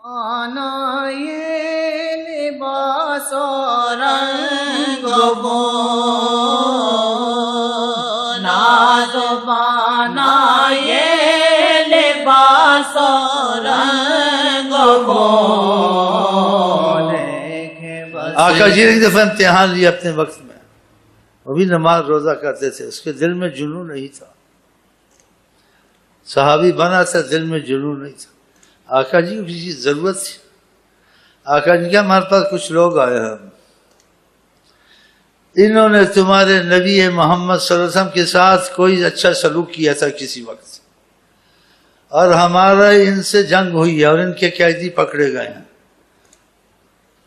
آنا یہ لباس و رنگ بو ناز بانا یہ لباس و رنگ بو آقا جی نے ایک دفعہ امتحان لیا اپنے وقت میں، وہ بھی نماز روزہ کرتے تھے، اس کے دل میں جنون نہیں تھا، صحابی بنا تھا، دل میں جنون نہیں تھا۔ آقا جی کو کسی ضرورت تھی، آقا جی کیا ہمارے پاس کچھ لوگ آئے ہیں، انہوں نے تمہارے نبی محمد صلی اللہ علیہ وسلم کے ساتھ کوئی اچھا سلوک کیا تھا کسی وقت، اور ہمارا ان سے جنگ ہوئی ہے اور ان کے قیدی پکڑے گئے ہیں،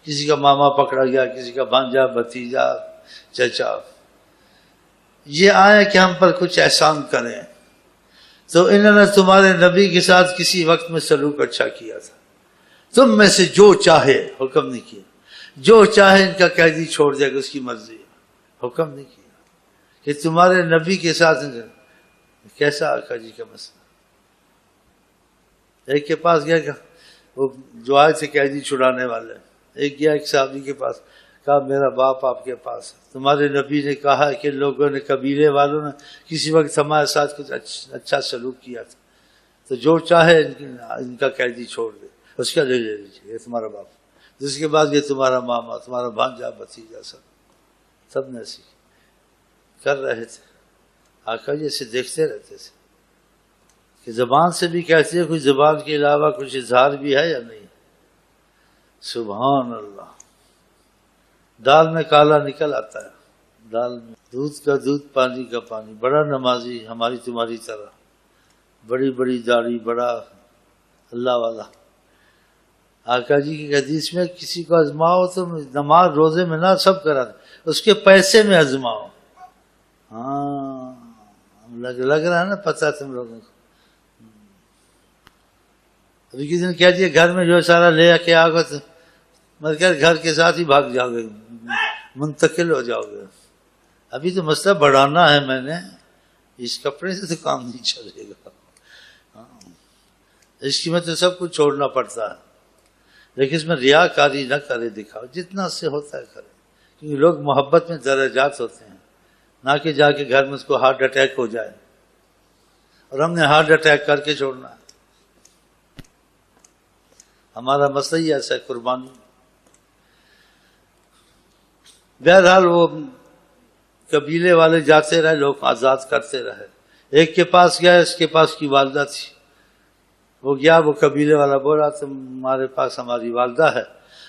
کسی کا ماما پکڑا گیا، کسی کا بھانجا، بھتیجا، چچا، یہ آئے کہ ہم پر کچھ احسان کریں، تو انہوں نے تمہارے نبی کے ساتھ کسی وقت میں سلوک اچھا کیا تھا، تم میں سے جو چاہے، حکم نہیں کیا، جو چاہے ان کا قیدی چھوڑ دے گا، اس کی مرضی ہے، حکم نہیں کیا کہ تمہارے نبی کے ساتھ کیسا آقا جی کا مسئلہ۔ ایک کے پاس گیا کہ وہ جو آئے تھے قیدی چھڑانے والے، ایک گیا ایک صحابی کے پاس، کہا میرا باپ آپ کے پاس ہے، تمہارے نبی نے کہا کہ لوگوں نے، قبیلے والوں نے کسی وقت ہمارے ساتھ کچھ اچھا سلوک کیا تھا، تو جو چاہے ان کا قیدی چھوڑ دے، اس کا لے لیجیے، یہ تمہارا باپ، جس کے بعد یہ تمہارا ماما، تمہارا بھانجا، بھتیجا، سب نے ایسی کر رہے تھے۔ آقا جی اسے دیکھتے رہتے تھے کہ زبان سے بھی کہتے ہیں، کچھ زبان کے علاوہ کچھ اظہار بھی ہے یا نہیں۔ سبحان اللہ، دال میں کالا نکل آتا ہے، دال میں دودھ کا دودھ، پانی کا پانی، بڑا نمازی ہماری تمہاری طرح، بڑی بڑی داڑھی، بڑا اللہ والا۔ آقا جی کی حدیث میں کسی کو آزماؤ تو نماز روزے میں نہ سب کرا دے، اس کے پیسے میں آزماؤ۔ ہاں لگ رہا ہے نا پتہ تم لوگوں کو۔ ابھی کسی نے کہہ دیا گھر میں جو سارا لے کے آ گئے، مگر گھر کے ساتھ ہی بھاگ جاؤ گے، منتقل ہو جاؤ گے۔ ابھی تو مسئلہ بڑھانا ہے میں نے، اس کپڑے سے تو کام نہیں چلے گا، اس کی میں تو سب کچھ چھوڑنا پڑتا ہے، لیکن اس میں ریاکاری نہ کرے، دکھاؤ، جتنا سے ہوتا ہے کرے، کیونکہ لوگ محبت میں درجات ہوتے ہیں، نہ کہ جا کے گھر میں اس کو ہارٹ اٹیک ہو جائے، اور ہم نے ہارٹ اٹیک کر کے چھوڑنا ہے۔ ہمارا مسئلہ ہی ایسا ہے، قربانی۔ بہرحال وہ قبیلے والے جاتے رہے، لوگ آزاد کرتے رہے۔ ایک کے پاس گیا، اس کے پاس کی والدہ تھی، وہ گیا، وہ قبیلے والا بولا تمہارے پاس ہماری والدہ ہے،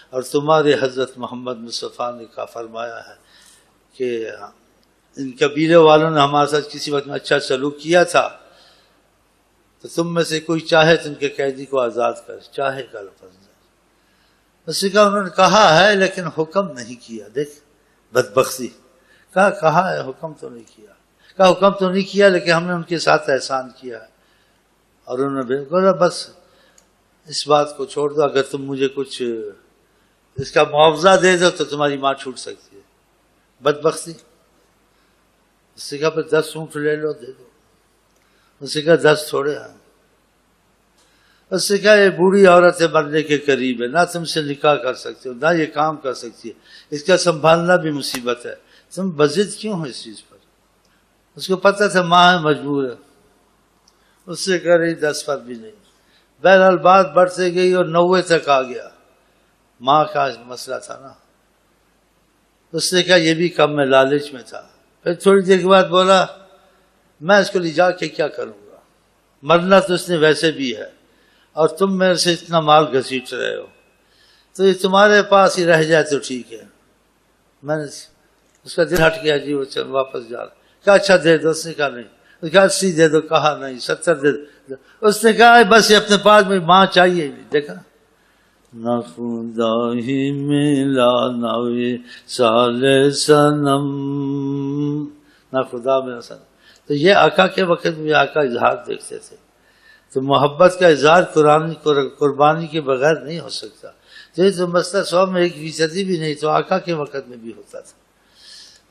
اور تمہارے حضرت محمد مصطفیٰ نے کہا فرمایا ہے کہ ان قبیلے والوں نے ہمارے ساتھ کسی وقت میں اچھا سلوک کیا تھا، تو تم میں سے کوئی چاہے تو ان کے قیدی کو آزاد کر، چاہے کا لفظ اس کا انہوں نے کہا ہے لیکن حکم نہیں کیا۔ دیکھ بدبختی، کہا ہے، حکم تو نہیں کیا، کہا حکم تو نہیں کیا لیکن ہم نے ان کے ساتھ احسان کیا ہے، اور انہوں نے بالکل بس اس بات کو چھوڑ دو، اگر تم مجھے کچھ اس کا معاوضہ دے دو تو تمہاری ماں چھوٹ سکتی ہے۔ بدبختی، اس سے کہا پھر 10 اونٹ لے لو، دے دو، اس سے کہا 10 تھوڑے ہیں، اس سے کہا یہ بوڑھی عورت ہے، مرنے کے قریب ہے، نہ تم سے نکاح کر سکتے ہو، نہ یہ کام کر سکتی ہے، اس کا سنبھالنا بھی مصیبت ہے، تم بضد کیوں ہو اس چیز پر؟ اس کو پتہ تھا ماں ہے، مجبور ہے، اس سے کہہ رہی 10 پر بھی نہیں۔ بہرحال بات بڑھتے گئی اور 90 تک آ گیا، ماں کا مسئلہ تھا نا، اس نے کہا یہ بھی کم میں، لالچ میں تھا۔ پھر تھوڑی دیر کے بعد بولا میں اس کو لے جا کے کیا کروں گا، مرنا تو اس نے ویسے بھی ہے، اور تم میرے سے اتنا مال گھسیٹ رہے ہو، تو یہ تمہارے پاس ہی رہ جائے تو ٹھیک ہے۔ میں نے اس کا دل ہٹ گیا، جی وہ چل واپس جا رہا، کہا اچھا دے دو، اس نے کہا نہیں، اس نے کہا 80 دے دو، کہا نہیں 70 دے دو، اس نے کہا بس یہ اپنے پاس میں ماں چاہیے نہیں۔ دیکھا نہ خدا ہی ملا نہ سال سنم، نہ خدا میں سنم۔ تو یہ آقا کے وقت میں آقا اظہار دیکھتے تھے، تو محبت کا اظہار قربانی کے بغیر نہیں ہو سکتا۔ تو مسئلہ 100 میں 1% بھی نہیں، تو آقا کے وقت میں بھی ہوتا تھا۔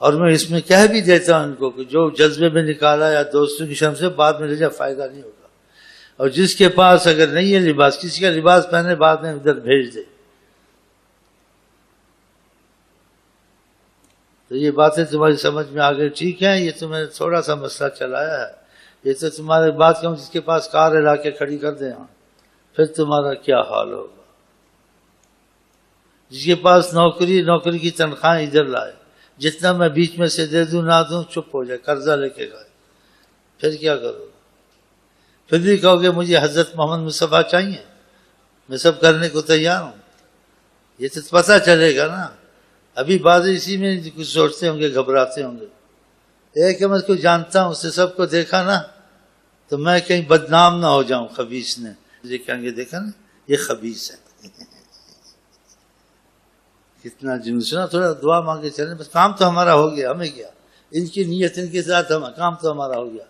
اور میں اس میں کہہ بھی دیتا ہوں ان کو کہ جو جذبے میں نکالا یا دوستوں کی شرم سے، بعد میں لے جا فائدہ نہیں ہوگا۔ اور جس کے پاس اگر نہیں ہے لباس، کسی کا لباس پہنے بعد میں ادھر بھیج دے. تو یہ باتیں تمہاری سمجھ میں آ گئی، ٹھیک ہے. یہ تمہیں تھوڑا سا مسئلہ چلایا ہے. یہ تو تمہارے بات کہ ہم جس کے پاس کار لا کے کھڑی کر دیں پھر تمہارا کیا حال ہوگا. جس کے پاس نوکری کی تنخواہ ادھر لائے، جتنا میں بیچ میں سے دے دوں نہ دوں چپ ہو جائے، قرضہ لے کے گئے، پھر کیا کرو؟ پھر بھی کہو گے مجھے حضرت محمد مصطفیٰ چاہیے، میں سب کرنے کو تیار ہوں. یہ تو پتہ چلے گا نا. ابھی بعض اسی میں کچھ سوچتے ہوں گے، گھبراتے ہوں گے. ایک میں اس کو جانتا ہوں، اس نے سب کو دیکھا نا، تو میں کہیں بدنام نہ ہو جاؤں خبیث نے. یہ کہیں گے دیکھا نا یہ خبیث ہے. کتنا جنس نا. تھوڑا دعا مانگے چلیں، بس کام تو ہمارا ہو گیا. ہمیں کیا، ان کی نیت ان کے ساتھ کام تو ہمارا ہو گیا.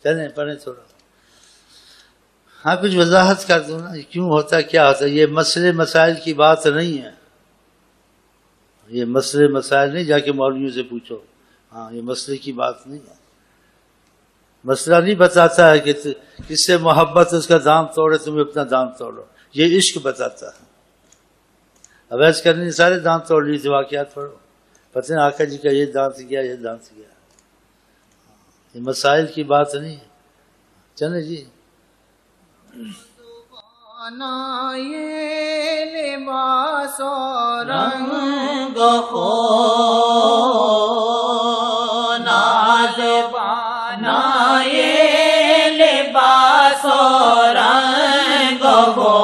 چلیں پڑھیں تھوڑا. ہاں کچھ وضاحت کر دوں نا کیوں ہوتا کیا ہوتا. یہ مسئلے مسائل کی بات نہیں ہے. یہ مسئلے مسائل نہیں، جا کے مولویوں سے پوچھو. ہاں یہ مسئلے کی بات نہیں ہے. مسئلہ نہیں بتاتا ہے کہ کس سے محبت اس کا دام توڑے تم اپنا دام توڑو. یہ عشق بتاتا ہے. اویس کرنے سارے دام توڑ لیے تھے، واقعات پڑھو. پتہ نہیں آقا جی کا یہ دانت گیا، یہ دانت گیا. یہ مسائل کی بات نہیں ہے. چلیں جی. یہ لباس و رنگ ہو نازبانا، یہ لباس و رنگ ہو.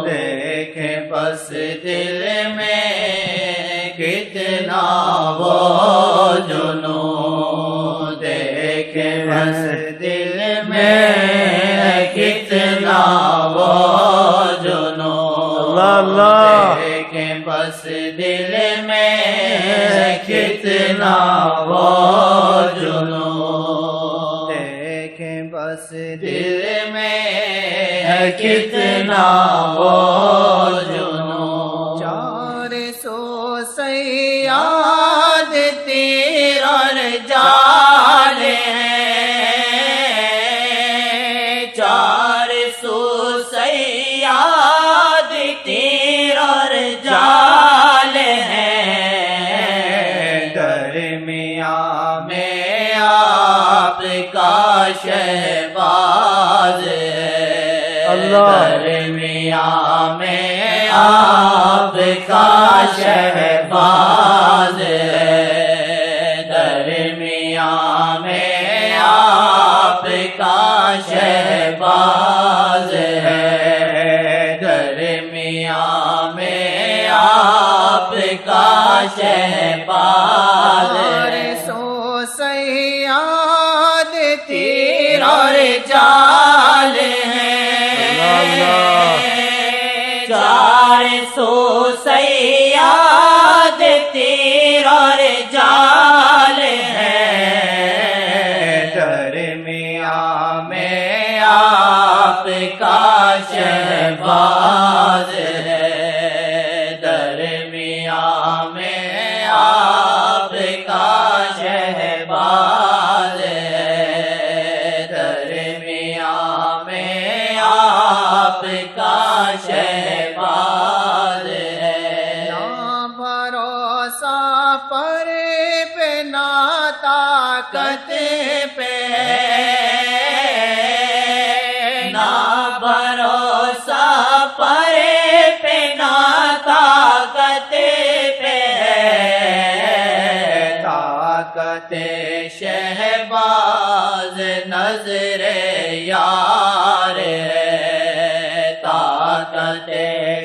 دیکھے بس دل میں کتنا وہ جنون، دیکھے بس دل میں کتنا وہ جنون. اللہ دیکھیں بس دل میں کتنا وہ جنون. دیکھیں بس دل میں کتنا وہ جنون. 400 صیاد تیر اور جال ہیں، 400 صیاد تیر اور جال ہیں. درمیان میں آپ کا شہباز ہے. درمیان میں آپ کا شہباز ہے. درمیان میں آپ کا شہباز ہے. درمیان میں آپ کا شہباز ہے. 400 صیاد تیر اور جال ہیں، 400 صیاد تیر اور جال ہیں. درمیان میں آپ کا شہباز ہے. درمیان میں آپ کا شہباز ہے. درمیان میں آپ کا شہباز ہے. نہ بھروسہ پر پہ نہ طاقت پہ، نہ بھروسہ پر پہ نہ طاقت پہ. طاقت شہباز نظر یار ہے. طاقت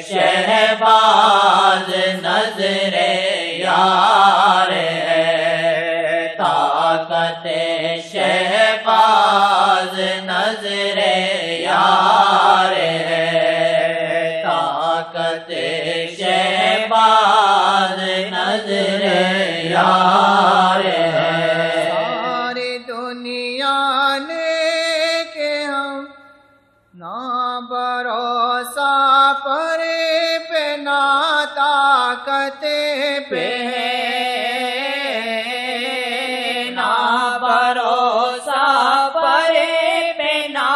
شہباز نظر یار ہے. طاقت شہباز نظر یار ہے. طاقت شہباز نظر یار ہے. ساری دنیا نے کہ ہم نہ بھروسہ پر پہ نہ طاقت پہ، نہ بھروسہ پر پہ نہ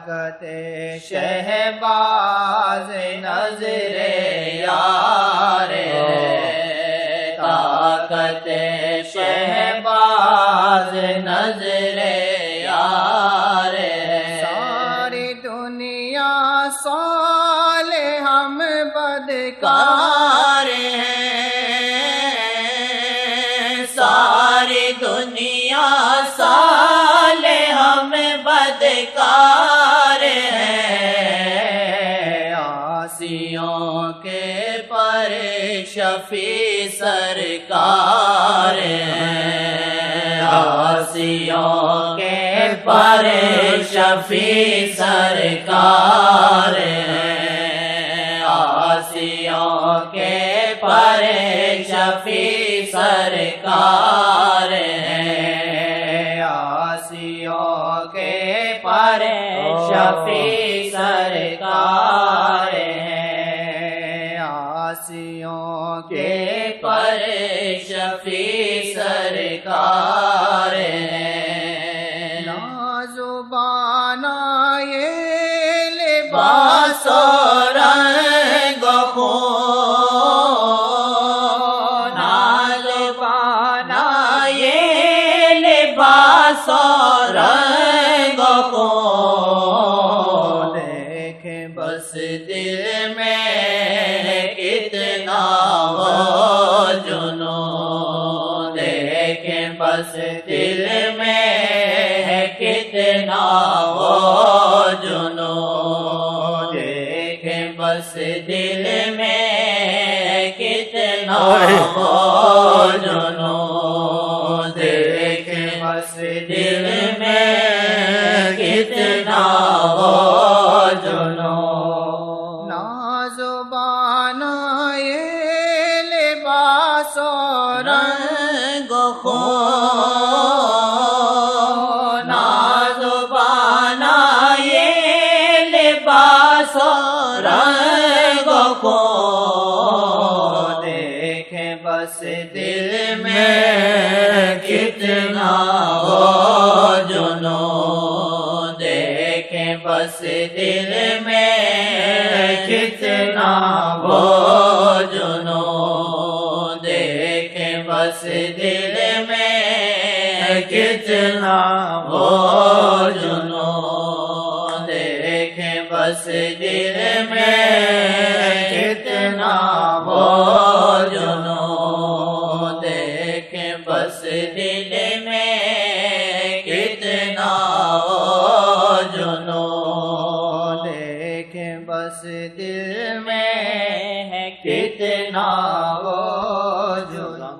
طاقت شہباز نظر یار ہے، طاقت شہباز نظر یار ہے، ساری دنیا صالح ہم بدکار ہیں، ساری دنیا صالح ہم بدکار ہیں، عاصیوں کے پر شفیع سرکار ہیں، عاصیوں کے پر شفیع سرکار ہیں، عاصیوں کے پر شفیع سرکار ہیں، عاصیوں کے پر شفیع سرکار ہیں، عاصیوں کے پر شفیع سرکار ہیں، نازبانا یہ لباس و رنگ و خون، نازبانا یہ لباس و رنگ و خون، دیکھیں بس دل میں کتنا وہ جنون، دیکھیں بس دل میں کتنا وہ جنون، دیکھیں بس دل میں کتنا وہ جنون، دیکھیں بس دل میں کتنا وہ جنون، نازبانا یہ لباس و رنگ و خون، نازبانا یہ لباس و رنگ و خون، دیکھیں بس دل میں کتنا وہ جنون، دیکھیں بس دل میں کتنا وہ جنون، دیکھیں بس دل میں کتنا وہ جنون، دیکھیں بس دل میں کتنا وہ جنون، دیکھیں بس دل میں کتنا وہ جنون، دیکھیں بس دل میں کتنا وہ جنون۔